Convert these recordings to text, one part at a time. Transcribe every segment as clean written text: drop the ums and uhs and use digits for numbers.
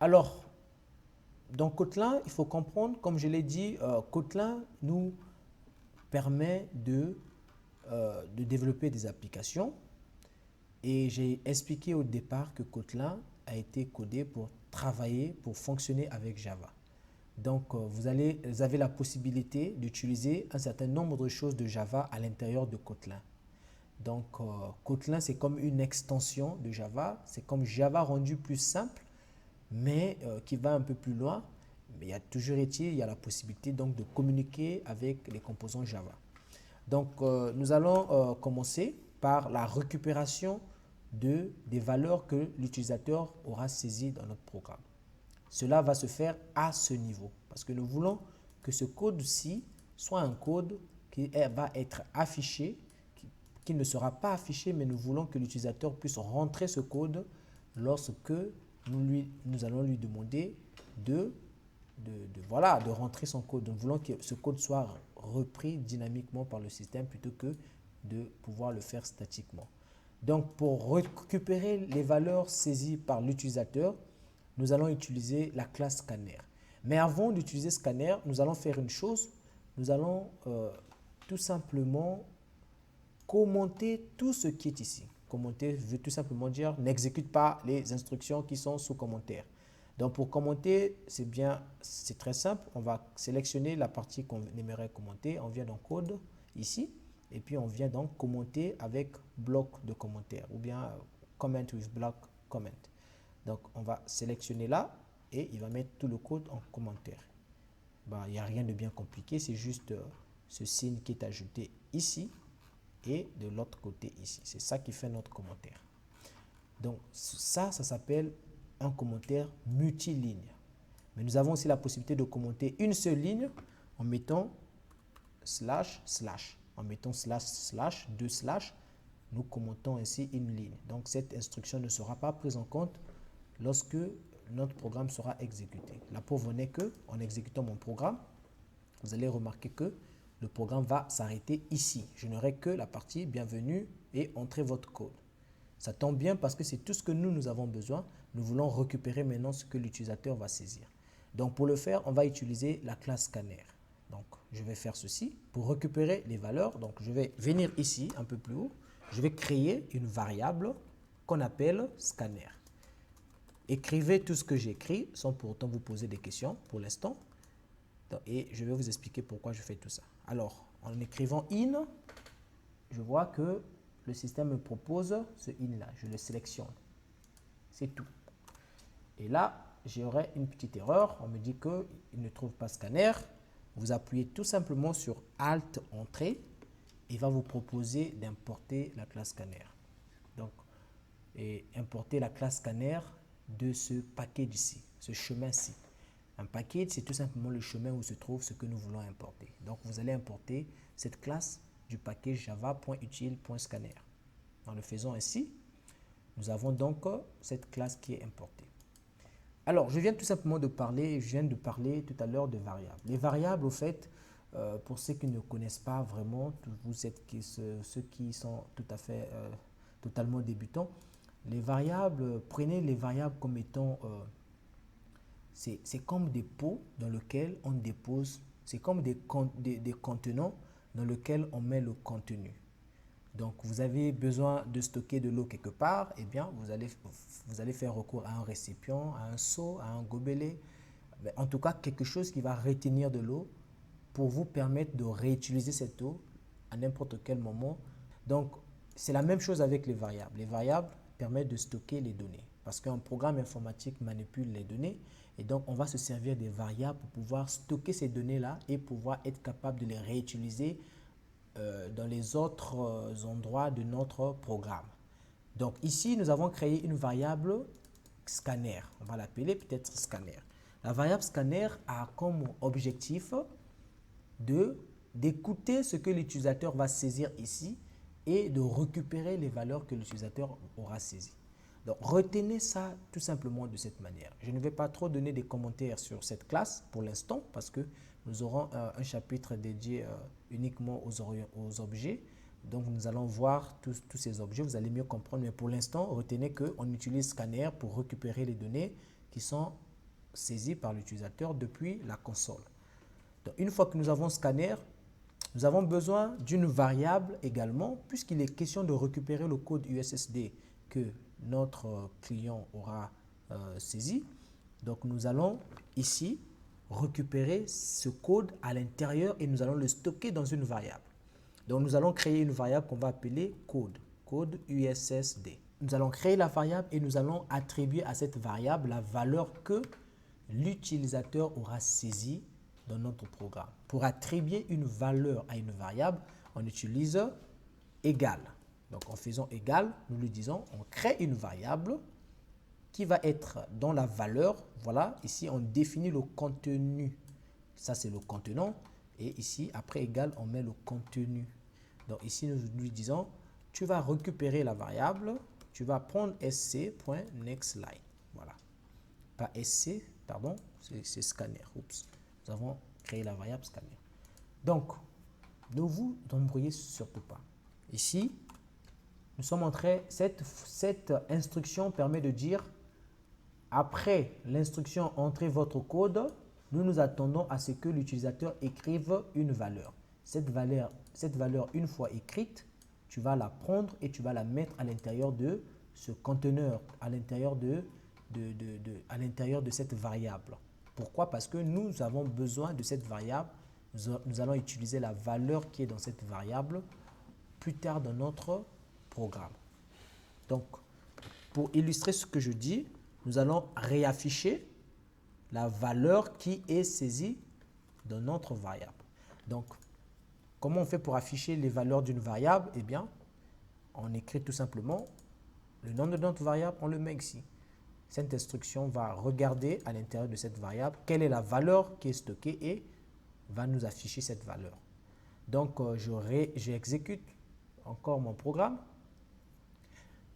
Alors, dans Kotlin, il faut comprendre, comme je l'ai dit, Kotlin nous permet de développer des applications. Et j'ai expliqué au départ que Kotlin a été codé pour travailler, pour fonctionner avec Java. Donc, vous avez la possibilité d'utiliser un certain nombre de choses de Java à l'intérieur de Kotlin. Donc, Kotlin, c'est comme une extension de Java. C'est comme Java rendu plus simple, mais qui va un peu plus loin. Mais il y a toujours été, il y a la possibilité donc de communiquer avec les composants Java. Donc, nous allons commencer par la récupération des valeurs que l'utilisateur aura saisies dans notre programme. Cela va se faire à ce niveau parce que nous voulons que ce code-ci soit un code qui va être affiché, qui ne sera pas affiché, mais nous voulons que l'utilisateur puisse rentrer ce code lorsque nous allons lui demander voilà, de rentrer son code. Nous voulons que ce code soit repris dynamiquement par le système plutôt que de pouvoir le faire statiquement. Donc, pour récupérer les valeurs saisies par l'utilisateur, nous allons utiliser la classe scanner. Mais avant d'utiliser scanner, nous allons faire une chose. Nous allons tout simplement commenter tout ce qui est ici. Commenter veut tout simplement dire n'exécute pas les instructions qui sont sous commentaire. Donc pour commenter, c'est très simple. On va sélectionner la partie qu'on aimerait commenter. On vient dans code ici. Et puis on vient donc commenter avec bloc de commentaires ou bien comment with block comment. Donc on va sélectionner là et il va mettre tout le code en commentaire. Il n'y a rien de bien compliqué, c'est juste ce signe qui est ajouté ici et de l'autre côté ici. C'est ça qui fait notre commentaire. Donc ça s'appelle un commentaire multiligne. Mais nous avons aussi la possibilité de commenter une seule ligne en mettant slash slash. En mettant slash slash, deux slash, nous commentons ainsi une ligne. Donc cette instruction ne sera pas prise en compte lorsque notre programme sera exécuté. La preuve en est que, en exécutant mon programme, vous allez remarquer que le programme va s'arrêter ici. Je n'aurai que la partie bienvenue et entrez votre code. Ça tombe bien parce que c'est tout ce que nous avons besoin. Nous voulons récupérer maintenant ce que l'utilisateur va saisir. Donc pour le faire, on va utiliser la classe scanner. Donc je vais faire ceci pour récupérer les valeurs. Donc je vais venir ici un peu plus haut. Je vais créer une variable qu'on appelle scanner. Écrivez tout ce que j'écris sans pour autant vous poser des questions pour l'instant. Et je vais vous expliquer pourquoi je fais tout ça. Alors, en écrivant in, je vois que le système me propose ce in là. Je le sélectionne. C'est tout. Et là, j'aurai une petite erreur. On me dit qu'il ne trouve pas scanner. Vous appuyez tout simplement sur Alt Entrée. Il va vous proposer d'importer la classe scanner. Donc, et importer la classe scanner de ce package ici, ce chemin-ci. Un package, c'est tout simplement le chemin où se trouve ce que nous voulons importer. Donc, vous allez importer cette classe du package java.util.scanner. En le faisant ainsi, nous avons donc cette classe qui est importée. Alors, je viens tout simplement de parler tout à l'heure de variables. Les variables, au fait, pour ceux qui ne connaissent pas vraiment, ceux qui sont tout à fait totalement débutants, les variables, prenez les variables comme étant, c'est comme des pots dans lesquels on dépose, c'est comme des contenants dans lesquels on met le contenu. Donc, vous avez besoin de stocker de l'eau quelque part, eh bien, vous allez faire recours à un récipient, à un seau, à un gobelet, en tout cas, quelque chose qui va retenir de l'eau pour vous permettre de réutiliser cette eau à n'importe quel moment. Donc, c'est la même chose avec les variables. Les variables permettent de stocker les données parce qu'un programme informatique manipule les données et donc on va se servir des variables pour pouvoir stocker ces données-là et pouvoir être capable de les réutiliser dans les autres endroits de notre programme. Donc ici, nous avons créé une variable scanner. On va l'appeler peut-être scanner. La variable scanner a comme objectif d'écouter ce que l'utilisateur va saisir ici et de récupérer les valeurs que l'utilisateur aura saisies. Donc, retenez ça tout simplement de cette manière. Je ne vais pas trop donner des commentaires sur cette classe pour l'instant parce que nous aurons un chapitre dédié uniquement aux objets. Donc, nous allons voir tous ces objets, vous allez mieux comprendre. Mais pour l'instant, retenez qu'on utilise Scanner pour récupérer les données qui sont saisie par l'utilisateur depuis la console. Donc, une fois que nous avons scanner, nous avons besoin d'une variable également, puisqu'il est question de récupérer le code USSD que notre client aura saisi. Donc, nous allons ici récupérer ce code à l'intérieur et nous allons le stocker dans une variable. Donc, nous allons créer une variable qu'on va appeler code USSD. Nous allons créer la variable et nous allons attribuer à cette variable la valeur que l'utilisateur aura saisie dans notre programme. Pour attribuer une valeur à une variable, on utilise égal. Donc, en faisant égal, nous lui disons, on crée une variable qui va être dans la valeur. Voilà, ici, on définit le contenu. Ça, c'est le contenant. Et ici, après égal, on met le contenu. Donc, ici, nous lui disons, tu vas récupérer la variable, tu vas prendre sc.nextLine. Voilà. Pas sc, pardon, c'est scanner. Oups. Nous avons créé la variable scanner. Donc, ne vous embrouillez surtout pas. Ici, nous sommes en train, cette instruction permet de dire, après l'instruction entrez votre code, nous nous attendons à ce que l'utilisateur écrive une valeur. Cette valeur, une fois écrite, tu vas la prendre et tu vas la mettre à l'intérieur de ce conteneur, à l'intérieur de cette variable. Pourquoi? Parce que nous avons besoin de cette variable. Nous allons utiliser la valeur qui est dans cette variable plus tard dans notre programme. Donc, pour illustrer ce que je dis, nous allons réafficher la valeur qui est saisie dans notre variable. Donc, comment on fait pour afficher les valeurs d'une variable? Eh bien, on écrit tout simplement le nom de notre variable, on le met ici. Cette instruction va regarder à l'intérieur de cette variable quelle est la valeur qui est stockée et va nous afficher cette valeur. Donc, j'exécute encore mon programme.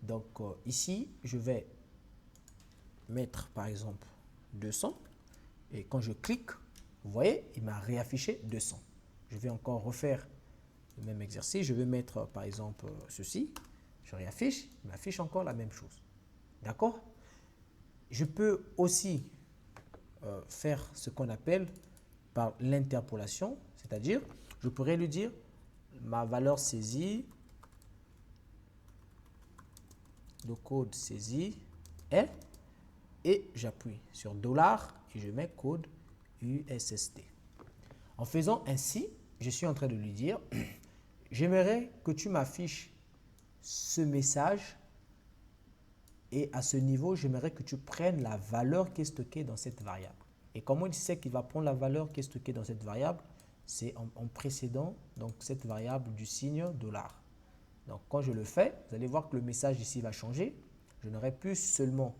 Donc, ici, je vais mettre par exemple 200 et quand je clique, vous voyez, il m'a réaffiché 200. Je vais encore refaire le même exercice. Je vais mettre par exemple ceci. Je réaffiche, il m'affiche encore la même chose. D'accord? Je peux aussi faire ce qu'on appelle par l'interpolation, c'est-à-dire, je pourrais lui dire ma valeur saisie, le code saisi est, et j'appuie sur $ et je mets code USSD. En faisant ainsi, je suis en train de lui dire, j'aimerais que tu m'affiches ce message et à ce niveau, j'aimerais que tu prennes la valeur qui est stockée dans cette variable. Et comment il sait qu'il va prendre la valeur qui est stockée dans cette variable? C'est en précédant donc, cette variable du signe $. Donc, quand je le fais, vous allez voir que le message ici va changer. Je n'aurai plus seulement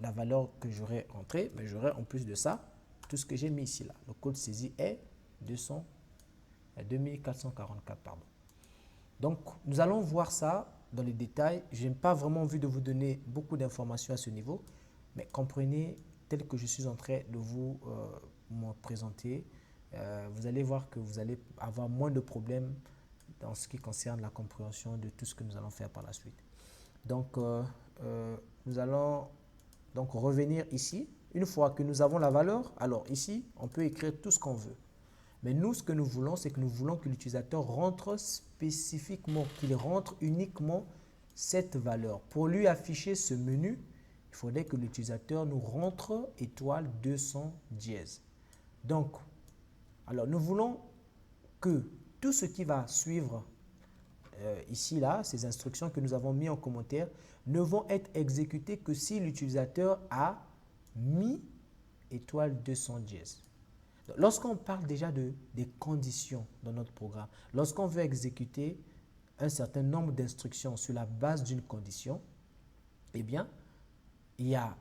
la valeur que j'aurais entrée, mais j'aurai en plus de ça tout ce que j'ai mis ici. Là. Le code saisi est 2444. Pardon. Donc, nous allons voir ça dans les détails. Je n'ai pas vraiment envie de vous donner beaucoup d'informations à ce niveau, mais comprenez tel que je suis en train de vous présenter. Vous allez voir que vous allez avoir moins de problèmes dans ce qui concerne la compréhension de tout ce que nous allons faire par la suite. Donc, nous allons donc revenir ici. Une fois que nous avons la valeur, alors ici, on peut écrire tout ce qu'on veut. Mais nous, ce que nous voulons, c'est que nous voulons que l'utilisateur rentre spécifiquement, qu'il rentre uniquement cette valeur. Pour lui afficher ce menu, il faudrait que l'utilisateur nous rentre étoile 200 dièse. Donc, alors nous voulons que tout ce qui va suivre ici, là, ces instructions que nous avons mis en commentaire, ne vont être exécutées que si l'utilisateur a mis étoile 200 dièse. Lorsqu'on parle déjà des conditions dans notre programme, lorsqu'on veut exécuter un certain nombre d'instructions sur la base d'une condition, eh bien, il y a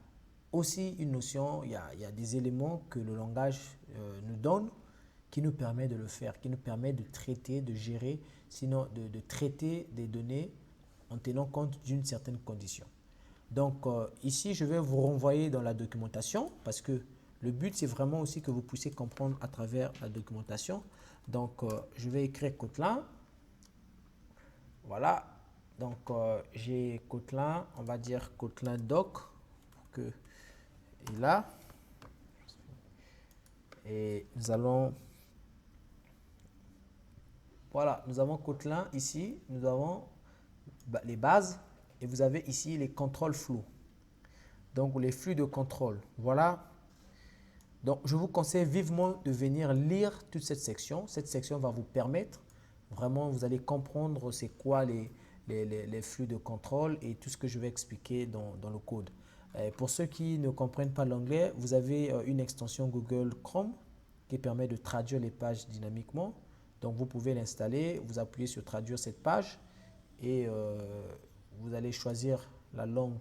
aussi une notion, il y a des éléments que le langage nous donne qui nous permet de le faire, qui nous permet de traiter, de gérer, sinon de traiter des données en tenant compte d'une certaine condition. Donc, ici, je vais vous renvoyer dans la documentation parce que le but, c'est vraiment aussi que vous puissiez comprendre à travers la documentation. Donc, je vais écrire Kotlin. Voilà. Donc, j'ai Kotlin, on va dire Kotlin doc pour que il est là. Et nous allons, voilà, nous avons Kotlin ici, nous avons les bases et vous avez ici les contrôles flow. Donc les flux de contrôle. Voilà. Donc je vous conseille vivement de venir lire toute cette section. Cette section va vous permettre, vraiment, vous allez comprendre c'est quoi les flux de contrôle et tout ce que je vais expliquer dans le code. Pour ceux qui ne comprennent pas l'anglais, vous avez une extension Google Chrome qui permet de traduire les pages dynamiquement. Donc vous pouvez l'installer, vous appuyez sur traduire cette page et vous allez choisir la langue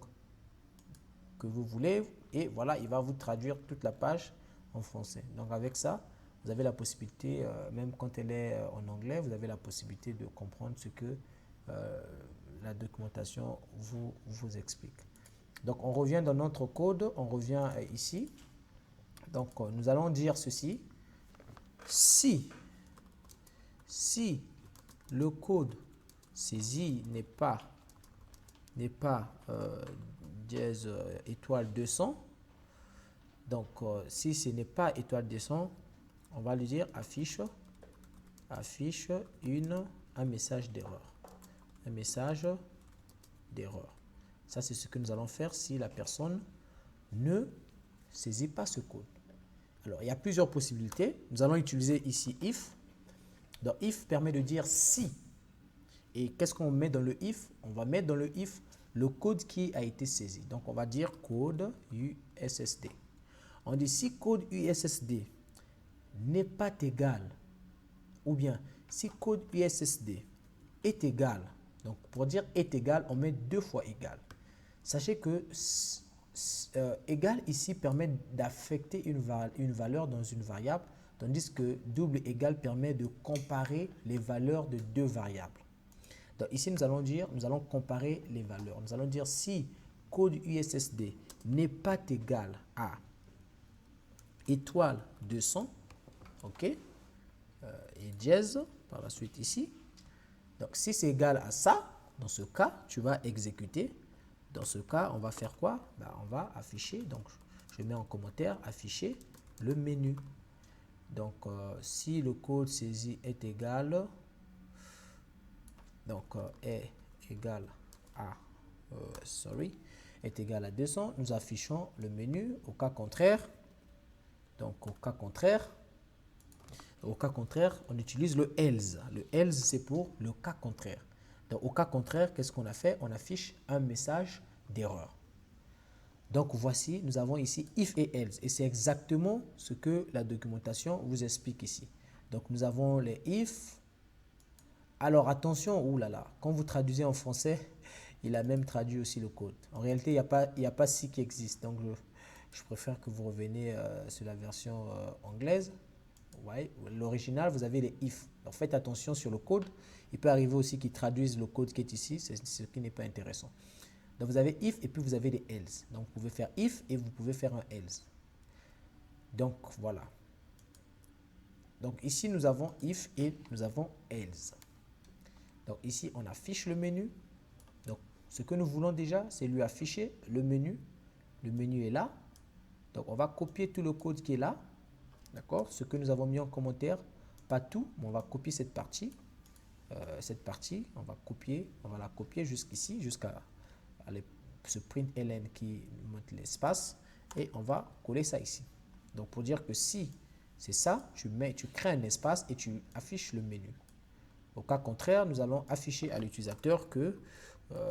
que vous voulez et voilà, il va vous traduire toute la page en français. Donc avec ça, vous avez la possibilité, même quand elle est en anglais, vous avez la possibilité de comprendre ce que la documentation vous explique. Donc on revient dans notre code, on revient ici. Donc nous allons dire ceci. Si le code saisi n'est pas dièse étoile 200, donc si ce n'est pas étoile 200, on va lui dire affiche un message d'erreur. Un message d'erreur. Ça, c'est ce que nous allons faire si la personne ne saisit pas ce code. Alors, il y a plusieurs possibilités. Nous allons utiliser ici if. Donc, if permet de dire si. Et qu'est-ce qu'on met dans le if? On va mettre dans le if le code qui a été saisi. Donc, on va dire code USSD. On dit si code USSD n'est pas égal, ou bien si code USSD est égal, donc pour dire est égal, on met 2 fois égal. Sachez que égal ici permet d'affecter une valeur dans une variable, tandis que double égal permet de comparer les valeurs de 2 variables. Donc ici, nous allons comparer les valeurs. Nous allons dire si code USSD n'est pas égal à étoile 200, ok, et dièse par la suite ici. Donc si c'est égal à ça, dans ce cas, tu vas exécuter. Dans ce cas, on va faire quoi? On va afficher, donc je mets en commentaire, afficher le menu. Donc si le code saisi est égal, donc est égal à, est égal à 200, nous affichons le menu. Au cas contraire, donc au cas contraire, on utilise le else. Le else, c'est pour le cas contraire. Donc, au cas contraire, qu'est-ce qu'on a fait? On affiche un message d'erreur. Donc, voici, nous avons ici if et else. Et c'est exactement ce que la documentation vous explique ici. Donc, nous avons les if. Alors, attention, oulala, quand vous traduisez en français, il a même traduit aussi le code. En réalité, il n'y a pas si qui existe. Donc, je préfère que vous reveniez sur la version anglaise. Ouais, l'original, vous avez les if. Donc faites attention sur le code. Il peut arriver aussi qu'ils traduisent le code qui est ici, c'est ce qui n'est pas intéressant. Donc vous avez if et puis vous avez les else. Donc vous pouvez faire if et vous pouvez faire un else. Donc voilà. Donc ici nous avons if et nous avons else. Donc ici on affiche le menu. Donc ce que nous voulons déjà, c'est lui afficher le menu. Le menu est là. Donc on va copier tout le code qui est là. D'accord? Ce que nous avons mis en commentaire, pas tout, mais on va copier cette partie. On va la copier jusqu'ici, jusqu'à ce println qui montre l'espace. Et on va coller ça ici. Donc pour dire que si c'est ça, tu crées un espace et tu affiches le menu. Au cas contraire, nous allons afficher à l'utilisateur que,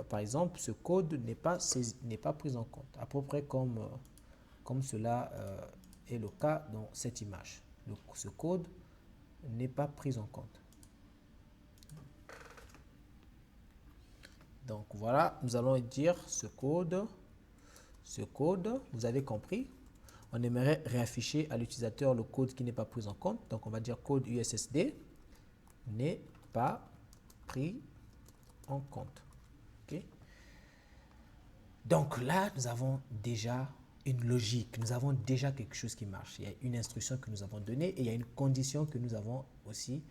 par exemple, ce code n'est pas pris en compte. À peu près comme cela est le cas dans cette image. Ce code n'est pas pris en compte. Donc voilà, nous allons dire ce code, vous avez compris. On aimerait réafficher à l'utilisateur le code qui n'est pas pris en compte. Donc on va dire code USSD n'est pas pris en compte. Okay? Donc là, nous avons déjà une logique, nous avons déjà quelque chose qui marche. Il y a une instruction que nous avons donnée et il y a une condition que nous avons aussi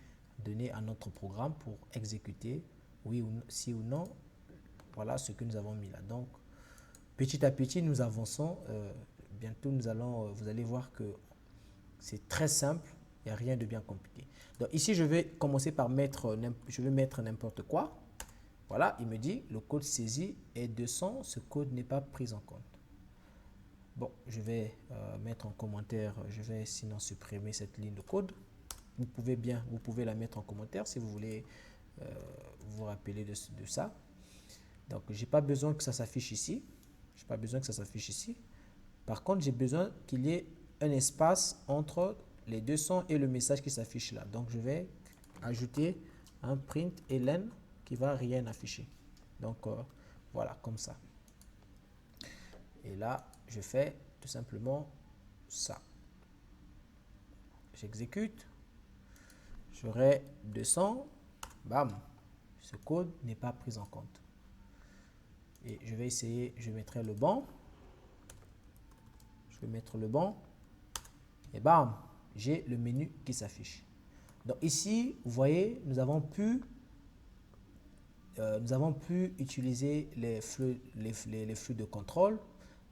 donnée à notre programme pour exécuter, oui ou si ou non, voilà ce que nous avons mis là. Donc, petit à petit, nous avançons. Bientôt, vous allez voir que C'est très simple, il n'y a rien de bien compliqué. Donc ici, je vais commencer par mettre n'importe quoi. Voilà, il me dit le code saisi est 200, ce code n'est pas pris en compte. Bon, je vais mettre en commentaire, je vais sinon supprimer cette ligne de code. Vous pouvez la mettre en commentaire si vous voulez vous rappeler de ça. Donc, j'ai pas besoin que ça s'affiche ici. J'ai pas besoin que ça s'affiche ici. Par contre, j'ai besoin qu'il y ait un espace entre les 200 et le message qui s'affiche là. Donc, je vais ajouter un print ln qui va rien afficher. Donc, voilà, comme ça. Et là, je fais tout simplement ça. J'exécute. J'aurai 200. Bam. Ce code n'est pas pris en compte. Et je vais essayer, je mettrai le banc. Je vais mettre le banc. Et bam, j'ai le menu qui s'affiche. Donc ici, vous voyez, nous avons pu utiliser les flux de contrôle.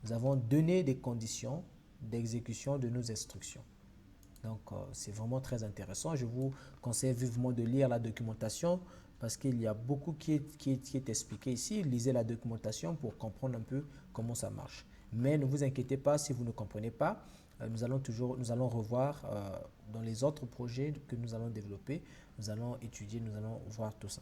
Nous avons donné des conditions d'exécution de nos instructions. Donc, c'est vraiment très intéressant. Je vous conseille vivement de lire la documentation parce qu'il y a beaucoup qui est expliqué ici. Lisez la documentation pour comprendre un peu comment ça marche. Mais ne vous inquiétez pas si vous ne comprenez pas. Nous allons revoir dans les autres projets que nous allons développer. Nous allons étudier, nous allons voir tout ça.